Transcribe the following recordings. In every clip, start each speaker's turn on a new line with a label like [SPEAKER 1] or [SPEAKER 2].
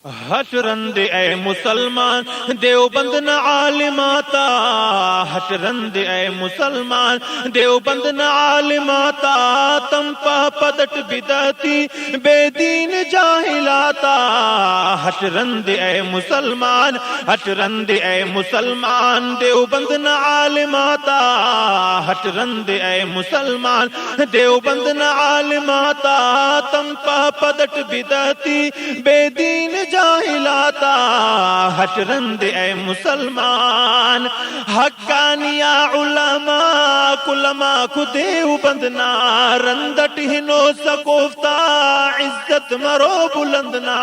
[SPEAKER 1] ہٹ رند اے مسلمان دیوبند نہ عالماتا، ہٹ رند اے مسلمان دیوبند نہ عالماتا، تم پا پدٹ بدعتی بے دین جاہلاتا، ہٹ رند اے مسلمان، ہٹ رند اے مسلمان دیوبند نہ عالماتا، ہٹ رند اے مسلمان دیوبند نہ عالماتا، تم پا پدٹ بدعتی بے دین جاہلاتا، ہٹ رند اے مسلمان حقانیہ علماء علماء کو دیوبندنا رندٹ ہنو سکوفتا عزت مرو بلندنا،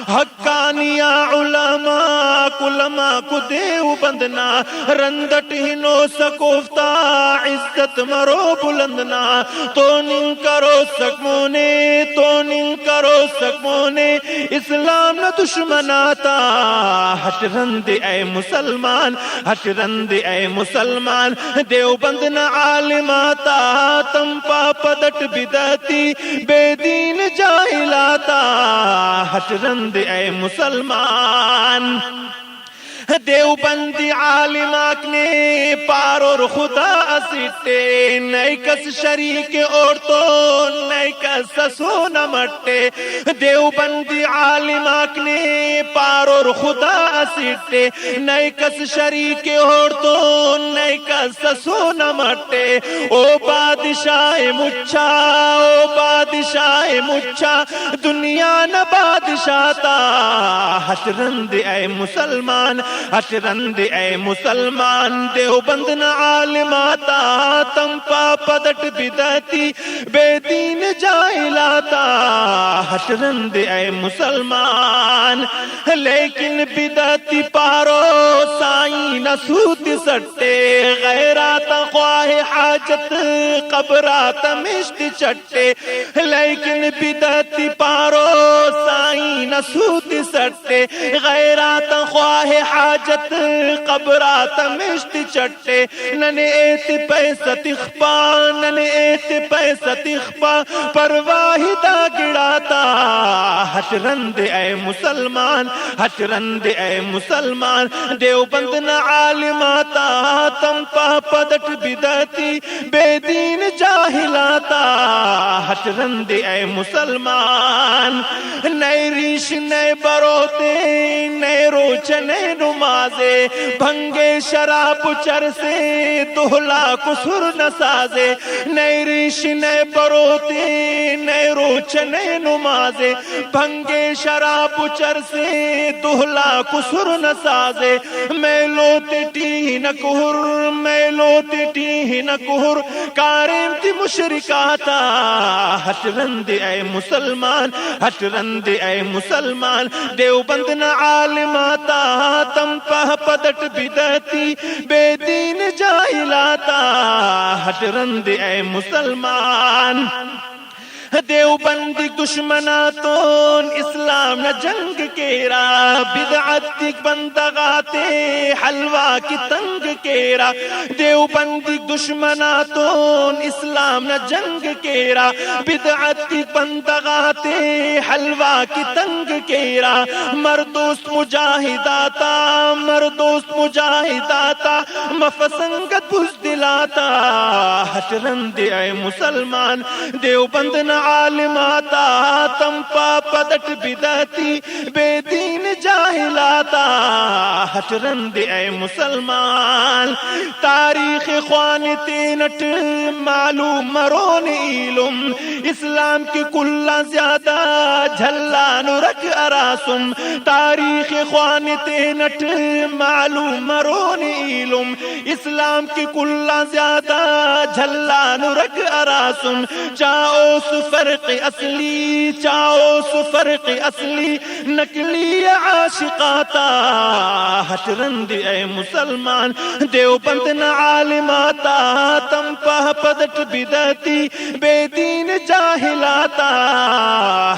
[SPEAKER 1] حقانیہ علماء علماء کو دیوبندنا رندٹ ہنو سکوفتا عزت مرو بلندنا، تو نن کرو سکمونے تو نن کرو سکمونے اسلام نہ دشمناتا، ہٹ رند اے مسلمان، ہٹ رند اے مسلمان دیوبند نہ عالماتا، تم پا پدٹ بدعتی بے دین جاہلاتا، ہٹ رند اے مسلمان دیوبندی عالماک نے پارور خدا اسیٹے، نئی کس شریک عورتوں نئی کس سسونا مٹے، دیوبندی عالماک نے پارور خدا اسیٹے، نئی کس شریک عورتوں نئی کس سسونا مٹے، او بادشاہ مچھا او بادشاہ مچھا دنیا نہ بادشاہ تا، ہٹ رند اے مسلمان، ہٹ رند اے مسلمان دیوبند نہ عالماتا، تم پا پدٹ بدعتی بے دین جاہلاتا، ہٹ رند اے مسلمان لیکن بدعتی پارو سائیں نہ سوت سٹے، غیرات خواہ حاجت قبرات مشت چٹے، لیکن بدعتی پارو سائیں نہ سوت سٹے، غیرات خواہ حاجت قبرات مشت چٹے، نن ایت پیسہ تخپا نن ایت پیسہ تخپا پرواہدہ گڑاتا، ہٹ رند اے مسلمان، ہٹ رند اے مسلمان دیوبند نہ عالماتا، تم پا پدٹ بدعتی بے دین جاہلاتا، ہٹ رند اے مسلمان نئے ریش نئے بروتے نئے روچ نئے نمازے، بھنگے شراب چرسے دہلا کسر نسازے، نئے ریش نئے بروتے نئے روچ نئے نمازے، بھنگے شراب چرسے دہلا کسر نسازے، میلو تٹی نہ کہر میلو تٹی نہ کہر کارم تی مشرکاتا، ہٹ رند اے مسلمان، ہٹ رند اے مسلمان دیوبند نہ عالماتا، تم پا پدٹ بدعتی بے دین جاہلاتا، ہٹ رند اے مسلمان دیوبندی دشمناتون اسلام نہ جنگ کیرا، بدعتی بندغاتے حلوہ کی تنگ کیرا، دیوبندی دشمناتون اسلام نہ جنگ کیرا، بدعتی بندغاتے حلوہ کی تنگ کیرا، مردوست مجاہداتا مردوست مجاہداتا مفسنگت بزدلاتا، ہٹ رند اے مسلمان دیوبند نہ عالماتا، تم پا پدٹ بدعتی بے دین جاہلاتا، ہٹ رند اے مسلمان تاریخ خوان تینٹ معلوم مرون علم، اسلام کی کلا زیادہ جھلا نرک اراسم، تاریخ خوان تینٹ معلوم مرون علم، اسلام کی کلا زیادہ جھلا نرک اراسم، چاؤ فرق اصلی چاؤ فرق اصلی نقلی عاشقاتا، ہٹ رند اے مسلمان دیوبند نہ عالماتا، تم پا پدٹ بدعتی بے دین جاہلاتا،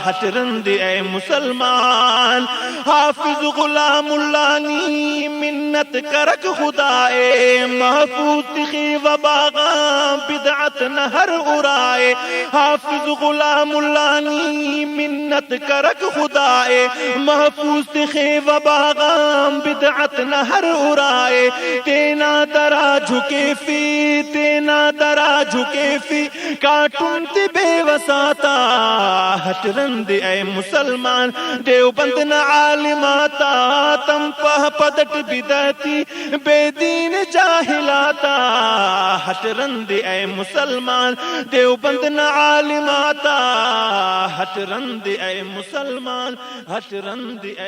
[SPEAKER 1] ہٹ رند اے مسلمان حافظ غلام اللہ نی منت کرک خدائے محفوظ تخی و باغاں بدعت بدعت نہ ہر اڑائے حافظ غلام اللہی منت کرک خدائے محفوظ تخے و باغام بدعت نہ ہر اڑائے تینا درا جھکے فی تینا درا جھکے فی کاٹن تی بے وساتا ہٹ رند اے مسلمان دیوبند نہ عالماتا تم پہ پدٹ بدعتی بے دین جاہلاتا ہٹ رند اے مسلمان دیوبند نہ عالماتا ہٹ رند اے مسلمان ہٹ رند اے